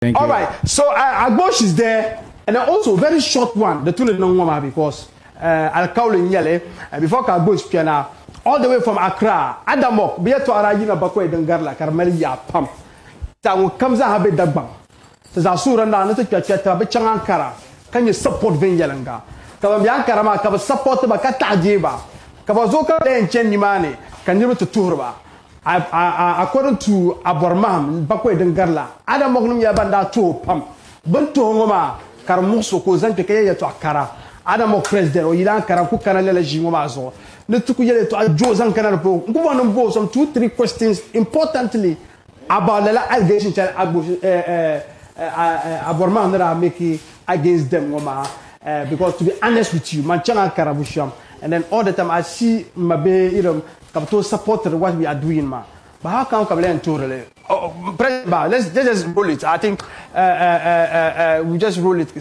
All right. So Agbosh is there, and then also very short one. The two no woman because I'll call in Yale before Agbosh piana all the way from Accra. Adamok be to Arajina Bakwe Dengarla Carmelia Pam. That comes out a bit dagbang. Says Asura na no to chata be Ankara. Can you support Venyalanga? Kabam Karama kaba support Bakata Jiba. Kabazoka then Chenimani. Can you to Turba? According to Abormam, Bakwe Dengarla, Adam Mognum Yabanda to Pam, Bunto Ngoma, Karamuso, Kozan Pekaya to Akara, Adam President, or Ilan Karaku Kanala Jimomazo, Nutukuya to Jozan Kanarapo, go on and go some 2-3 questions importantly about the allegation Abormam that are making against them, because to be honest with you, Manchana Karabusham, and then all the time I see Mabe, you know. To support what we are doing, ma. But how come Kabila and Torele? Let's just roll it. I think we just roll it.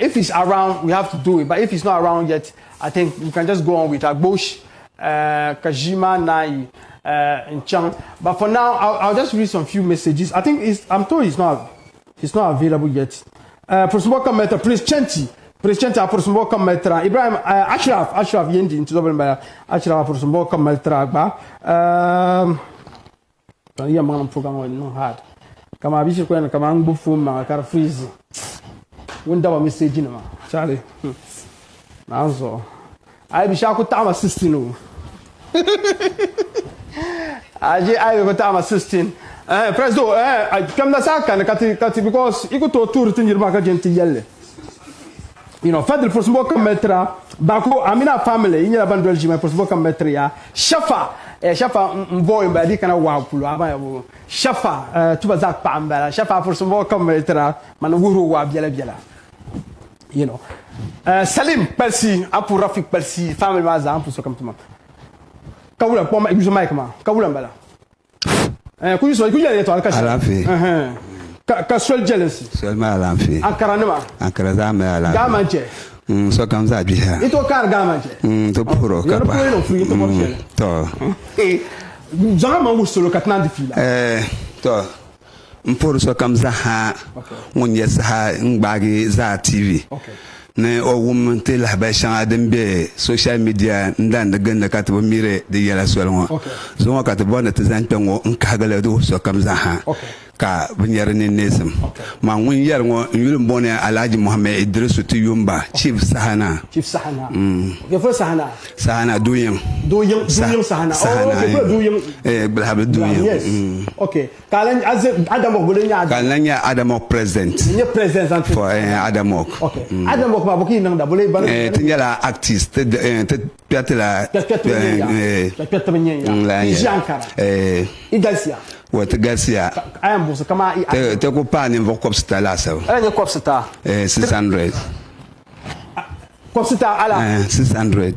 If he's around, we have to do it. But if he's not around yet, I think we can just go on with Agbosh, Kajima, Nai, and Chang. But for now, I'll just read some few messages. I think I'm told he's not available yet. For some welcome, Prince Chenti. Presidente apurusumbo kametra Ibrahim Ashraf yendi into double mbaya Ashraf apurusumbo kametra ba ya mwana program no hard kama bishi kwenda kama ngufu ma kar freeze wunda ba message na ma chale nazo ai bisha ku tama 16 aje ai ko tama 16 president kam na saka na kati because iko to tour tinjirba ka jenti yalle. You know, Fadil for some metra, Bako, Amina family, in your bandol Jima for some metria, Shafa, boy, by the kind of wow, Shafa, Tubazak Pambala, Shafa for some metra, Managuru Wabiela. You know, Salim Percy, Apu Rafik Percy, family Mazam, to come to me. Kawula, Poma, use my command, Kawula. Could you say, could you talk? Casual jealousy. So my alamfi. Ankaranema. Ankarazame alamfi. Gamanje. So comes that here. Ito kar gamanje. To puro kapa. You're not free to morshele. To. Zama musolo katna di fila. To. Mpuro so comes ha. Yes ha ngbagi za TV. Okay. Ne o woman tel habashan adembe social media ndanda ganda katbo mire de yala swelmo. Okay. So mo katbo na tezanpengo nkagala do so comes ha. Okay. Ka bunyar ni nesem ma ngun yar ngo yulum bone Alhaji Mohammed Idrisu Tuyumba Chief Sahana ke fo Sahana doyem Sahana bilhab doyem yes okay kalan Adamok bulenya kalanya Adamok president for Adamok okay Adamok ba boki nang da bole ban tinyala artist te piatela Jankara Idasia What Garcia? I am Busa Kama. Take a pan in Vokopsta Lasso. And your Copsita 600. Copsita ala 600.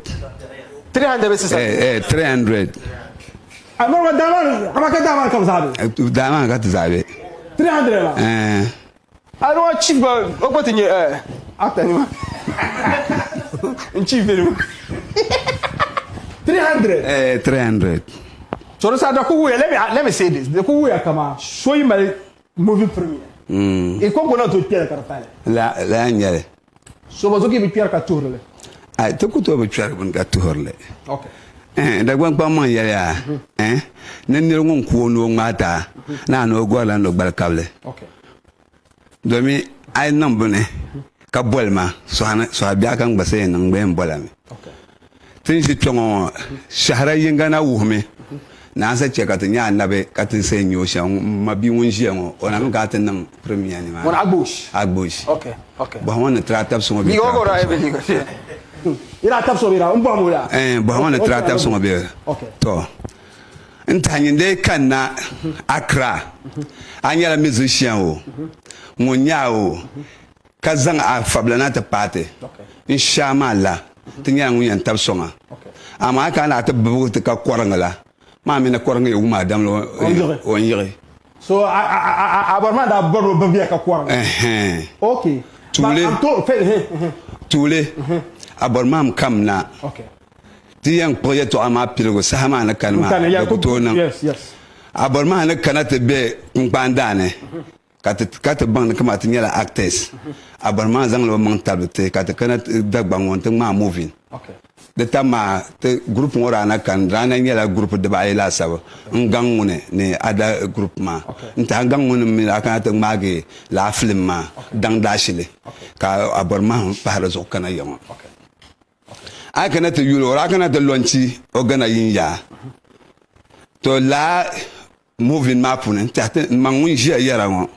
300. 300. I'm not Daman. I'm a Daman comes out. Daman got Zabe. 300. I don't want cheap, what in your after in cheap. 300. 300. So let me say this. The Kuya Kama show you my movie premiere. It come to Pierre Carpale. La Nyale. So was okay with Pierre Caturle. I took it over Cherubin got to Horley. Okay. The one Pama ya, Then you won't no matter. Now no go and look back cable. Okay. Domi, I number Kabulma, so I be a gang bassin and Ben Bolami. Okay. Things it from Shahara Yangana Wumi. Na sa che katanya nabe katin se nyosha mabi wonjia ngo ona katin nam premier ni ma on agbush okay ba wona tratap so bi go ra ebe ni ira tap so bira umba mula ba wona tratap so be okay to ntanye de kana Accra anyala musician o munya o kazang a fablanata pate inshallah tinya nguyan tap so ma ama kana ta bugu ta korangala Mammy na korang yung madam lo on yere. So Aborman da borro bavia ka kwang. Okay. Tule Aborman kam na. Okay. Ti yang projet to ama pilgo sahama na kanma. Yes. Aborman na kanate be ngpandane. ka te bang kama te nyala actors abarma zang lo mang tabte ka te kana da bangon te ma moving okay de tama te groupe ngora na kan rana nyala groupe de ba ila sabo ngangune ne ada groupe ma nta ngangune mi la kan te mage la film ma dang dashile ka abarma para zo kana yama a kana te yulo ra kana te lonchi o gana yinya to la moving ma punen ta te mangun jia yara ngo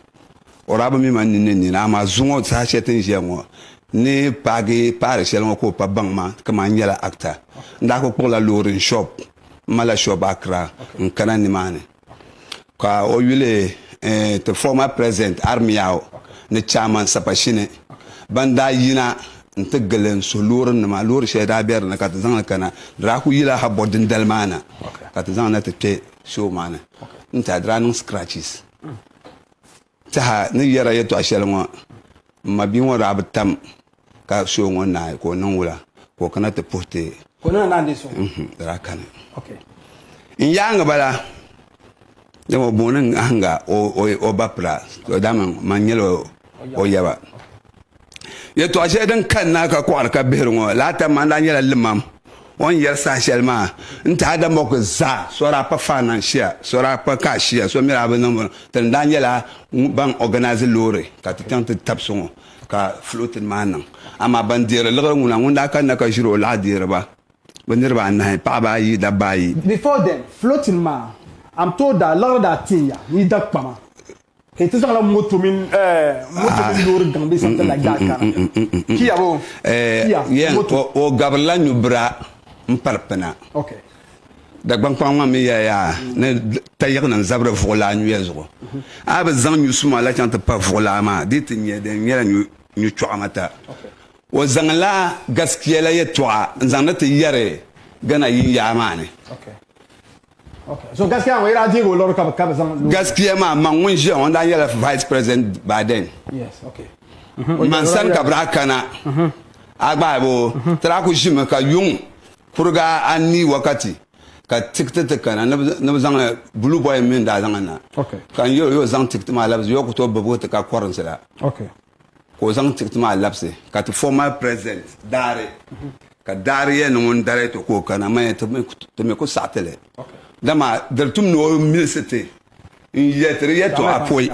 ora ba mi man ni na ma zungo sa cheten jia ngo ni pagi pare shel ngo ko pa bang ma kama nyala acta nda ko la lorin shop mala shop akra nkana ni mane ka o yule te former president armiao ne chairman sapashine banda yina nte gelen so lorin ma lor sheda ber na ka zan kana ra ku yila ha bodin dalmana ka zan na te show mana nta dranung scratches ta ni yara yeto ashel ngo mabi ngo rabatam ka show ngo na ko nan wula ko kana te porte ko na ndi so dara kana okay in yanga bala de mo bonan hanga o bapra to daman manyelo o yaba yeto ashel dan kan na ka ko ka behro ngo lata man da nyela limam on yer sa shelma nta da moko za sora pa financial sora pa cashier so mira ba number tan daniela ban organize lore ka tante tapson ka floating man ama bandira le nguna ngunda kan na ka jiro la dira ba bandir ba na pa ba yi da ba yi before then floating man I'm told that lord that tinya ni da pama it is all moto min lore gambe something like that kind ki abo yeah o gabrela nyubra mparpena okay da gban kwa mi ya ne tayir nan zabra vola nyu yezo aba zan nyu suma la chanta pa vola ma dit nye de nyela nyu chwamata okay o zan la gaskiya la yetwa zan na te yare gana yin ya mane okay okay so gaskiya wa ira digo lor ka zan gaskiya ma mangun je on da yela vice president Biden yes okay man san ka brakana agba bo tra ku shima ka yung purga anni wakati ka tikta kana na zanga blue boy min da zanga na okay kan yo zang tikta ma labs yo ko to babo ta ka koran sala okay ko zang tikta ma labs ka to former president dare ka dare ya no dare to ko kana ma to me ko satele okay dama dertum no ministre in yetre yeto apoy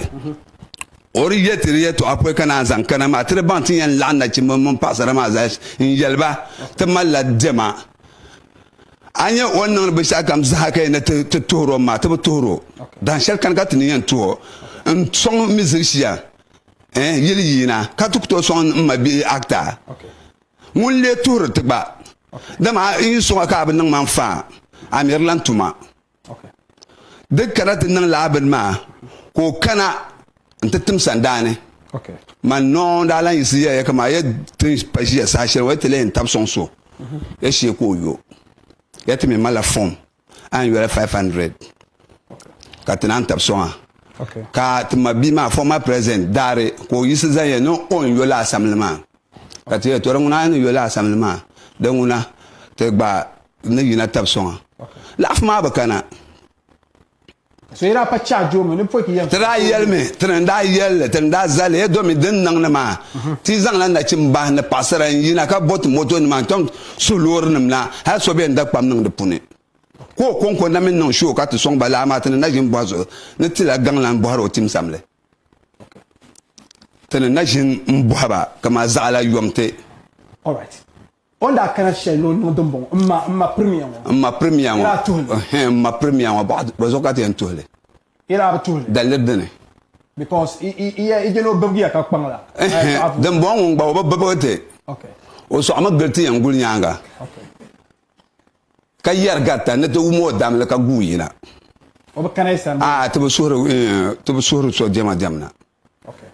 ori yetiri yeto apoy kana zan kana ma tre bantin yan landa ci mon pasara ma za in yelba te malla dema anya wannan bisha kam za kai na te toro ma te toro dan shel kan ka tini yan to en son musicien yeli yina ka tukto son ma bi acta mun le toro te ba dama in so ka ban man fa amirlan tuma de karate nan laban ma ko kana ntetem sandane okay man non da lan yisi ya kama ya tin paji ya sa shel wa tele ntap son so ya she ko yo ya timi mala form an yo 500 ka tin ntap so okay ka tma bi ma former president dare ko yisi za ya no on yo la assemblement ka te to nguna no yo la assemblement de nguna te gba ne yina tap so la fma ba kana so ira pa charge mo ne poki yam tra yelme trenda yel trenda zale e do mi den nang na ma ti zang la na chimba na pasara yina ka bot moto ni man ton sulor nim na ha so be nda pam nang de pune ko konko na min nang sho ka to song bala ma tan na jim bozo ne ti la gang lan boharo tim samle tan na jin mbohaba kama zala yomte all right on da kana shell no dombo ma premier wo ma premier wo ba zo ka te ntole ira batule dalledene because i no bagia ka kpangla dem bon ngba ba te okay o so ama galti yan gul nyanga okay ka yar gata ne to mo dam la ka guyina o ba kana san to so jama jamna okay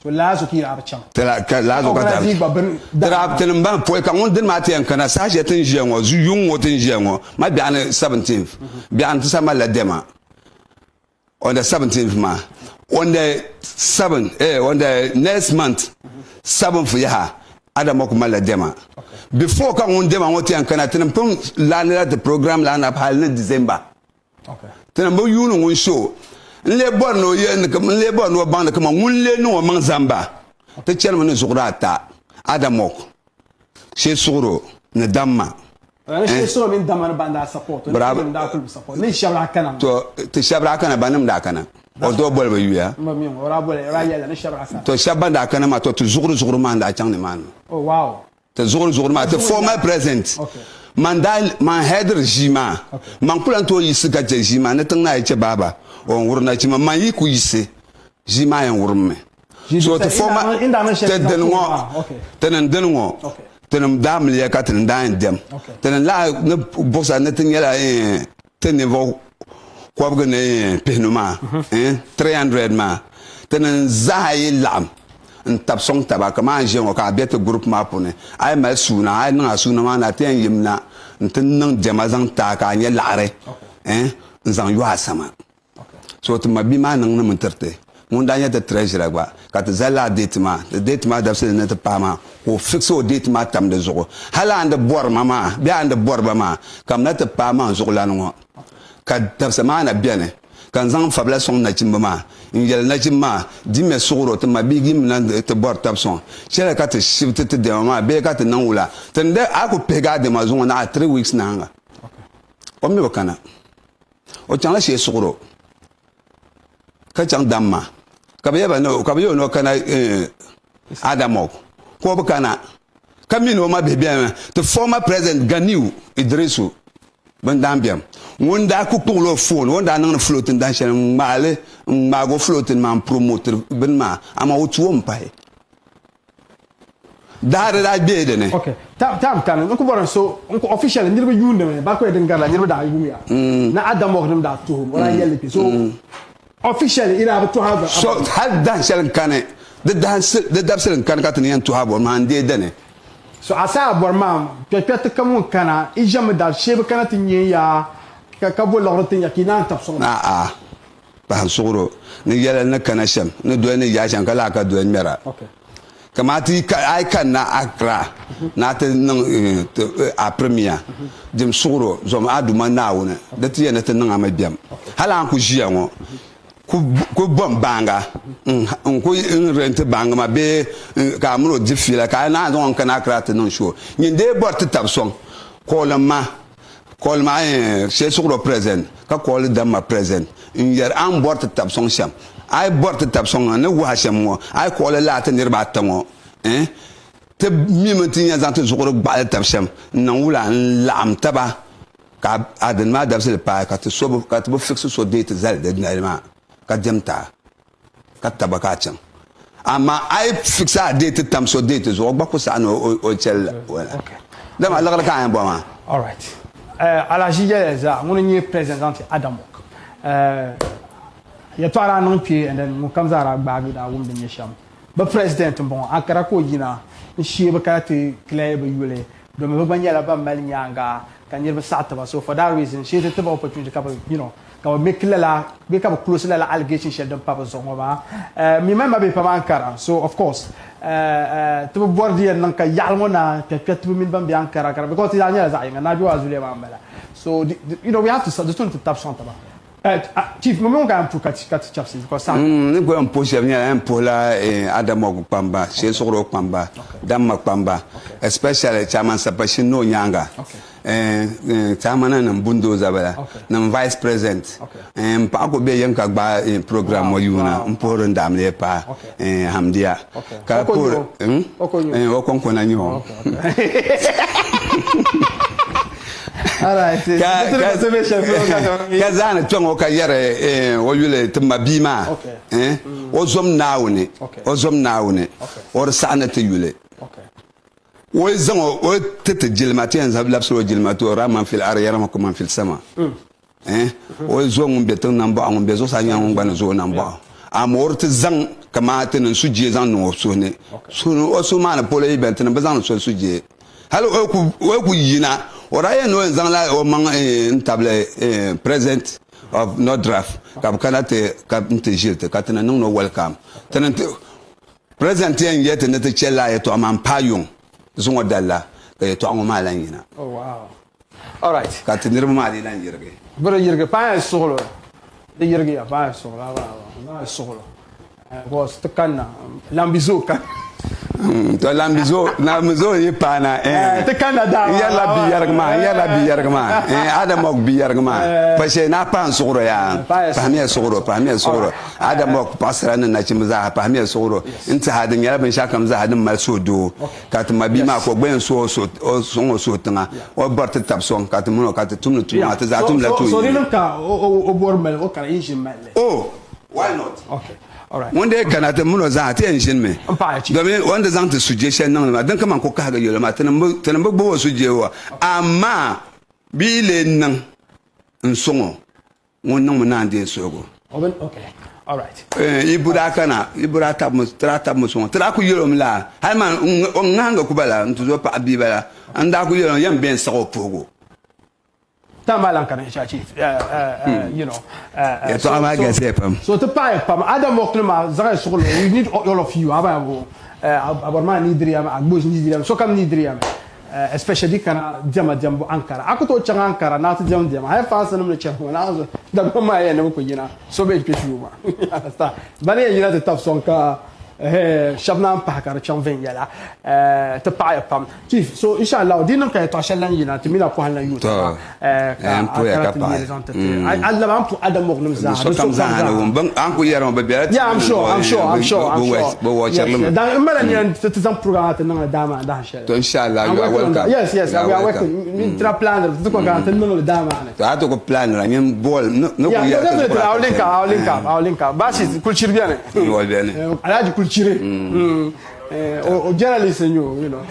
so lazo ki abacham tela ka lazo ka tra tenem ban po ka on den mate yan kana sa je ten jengo zu yung ten jengo ma bi an 17th bi an to sama la dema on the 17th ma on the 7th on the next month 7th ya adamo ko mala dema before ka on dema woti yan kana tenem pon la the program la na hal na December okay tenem bo yunu won show le bor no yen kam le bor no bang kam le no mang zamba te chen mo zugra ta adamok she sugro ne damma she sugro min damma banda support da kul support ni shabra kana to te shabra kana banam da kana o do bol ba yuya mami ora bol ra yela ni shabra kana to shabanda kana ma to zugro man da chang ne man oh wow te zugro ma te former president mandal man head regime man kulan to yisi ga regime ne tan na ce baba on wurna ci man yi ku yisi jima yan wurme so te former te denwo tenen denwo tenem dam le ka ten dan dem tenen la ne bossa ne ten yela tenen vo ko bga ne penuma 300 ma tenen zai lam n tab song taba kama je ngo ka bet group ma pune ay ma suna ay na suna ma na ten yimna n ten nang jama zang ta ka nya lare zang yo asama so to ma bi ma nang na muterte mun da nya de treasure gba ka te zala date ma da se ne te pa ma ko fixo date ma tam de zo hala and bor mama bi and bor ba ma kam na te pa ma zo la no ka tab se ma na biene kan zang fabla son na chimba ma ingel na chimma dimme sugro te mabigi mna te bor tabson chela ka te shifte te de ma be ka te nanula tende ako pega de ma zo na 3 weeks na nga o me bakana o changa she sugro ka chang damma ka be ba no ka be no kana adamok ko bakana kamino ma be bien the former president Ganiu Idrisu bandambiam wonda ku polo phone wonda nan floating dan shen male mago floating man promoter benma ama wutu mpai dare da bede ne okay tam kan ko boran so ko official ndirbe yunde me ba ko eden garla ndirbe da yumya na adam wax dum da to wala yelle so official ira to have so had dan shen kane the dabsel kan katni yan to have man de dane so asa bormam pepet kamun kana ijam da shebe kana tinye ya ka bo lortin ya kinan tapson ba sugro ni yala na kana sham ni do ni ya shan kala ka do mera okay kamati ay kan na akra na te nan a premier dim sugro zom aduma na wona da tiye na te nan amabiam hala ku jiya ngo ku bom banga ku rent banga ma be ka muro difila ka na don kana akra te non show nyinde bort tapson kolma she sugro present ka kol dama present in yer an bort tab song sham ay bort tab song ne wa sham mo ay kol la ta nirba tango te mimenti nya zant sugro ba tab sham nan wula lam taba ka adan ma dab sel pa ka te so ka te fixe so date zal de na ka demta ka taba ka chan ama ay fixe a date tam so date zo ba ko sa no o chel wala dama la ka an bo ma all right ala jiyeza mun ni president adamok ya to ara non pie and then mun kamzara gbagu da wum bin yesham ba president bon akara ko gina shi ba ka te clay ba yule do me ba nyala ba mal nyanga kan yirba sata ba so for that reason she te ba opportunity ka you know ka make la be ka close la allegation she don papa so ba mi même ba pa ankara so of course to bordi nan ka yalmona pepet min ban bi ankara kara because ya nyala za na jo azule ma mbala so you know we have to start the to tap something chief mo mon kan pour kat chapsi because ça ni go un poche venir un pola adamo pamba chez soro pamba damma pamba especially chairman sapashin no nyanga chairman na mbundo zabala na vice president pa ko be yanka gba program mo yuna mporo ndamle pa hamdia ka ko o konko na nyo alright kazana tongo ka yere o yule tma bima o zom naawne o sana te yule o zango o tete jilmati en zabla so jilmati o raman fil ariyara ma kuma fil sama o zongo beton namba on bezo sa nyang ngban zo namba amor te zang kama te nan suje zang no so ne so o so mana pole ibent na bazang so suje halo o ku yina oraya no nzangla o mang table present of no draft kab kanate kab nte katena no welcome tenante present yen yet nete chela yeto amampayon zungo dalla ke to ngoma lanyina oh wow all right katenir ma li lan yirge bro yirge pa solo de yirgi ya ba so la ba so lo was to kana lambizo kan to lambizo yi pana te kana da yalla bi yargma adamok bi yargma parce que na pan sugro ya pahmiya sugro adamok pasra na chimza pahmiya sugro inta hadin yalla ban shakam za hadin mal sodo kat mabi ma ko gben so tanga o barta tabson kat muno kat tumnu tuma ta za tum la tu so ni ka o bormel o kan yin mel oh why not okay all right wanda ya kanata muno za ta yin me domin wanda zan ta suggestion nan ma dan kaman ko ka ga yola ma tanan bo sujewa amma bile nan nsongo wannan mun nan de sogo okay all right ibura ta mu songo tra ku yola mla hay man nganga ku bala ntuzo pa abibala anda ku yola yan ben sago pogo tamalan kan chief you know so ama ga sepam so to pam adam waqtma zaga shugul we need all of you aba abarma ni driyam agbosh ni driyam so kam ni driyam especially kana jama jambo ankara akuto changa ankara na to jam jama hay fa sanum ne chefu na da ma ya ne ko yina so be peshu ma sta bane yina te taf sonka shabna pakar cham ven yala te pam chief so inshallah dinam ka to shallan yina te mina ko halan yuta Allah ma pour adam mognum za so kam za no ban an ko yaron be bere yeah I'm sure bo watch dan mala ni te zam programme te na dama da shel to inshallah you are welcome yes we are welcome min tra plan te ko ga te no dama to ato ko plan la ñen bol no ko ya I'll link up basi culture bien alaji culture au journaliste you know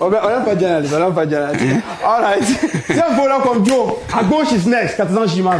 on n'a pas journaliste all right tiens voilà comme Joe à gauche is next 400 Jima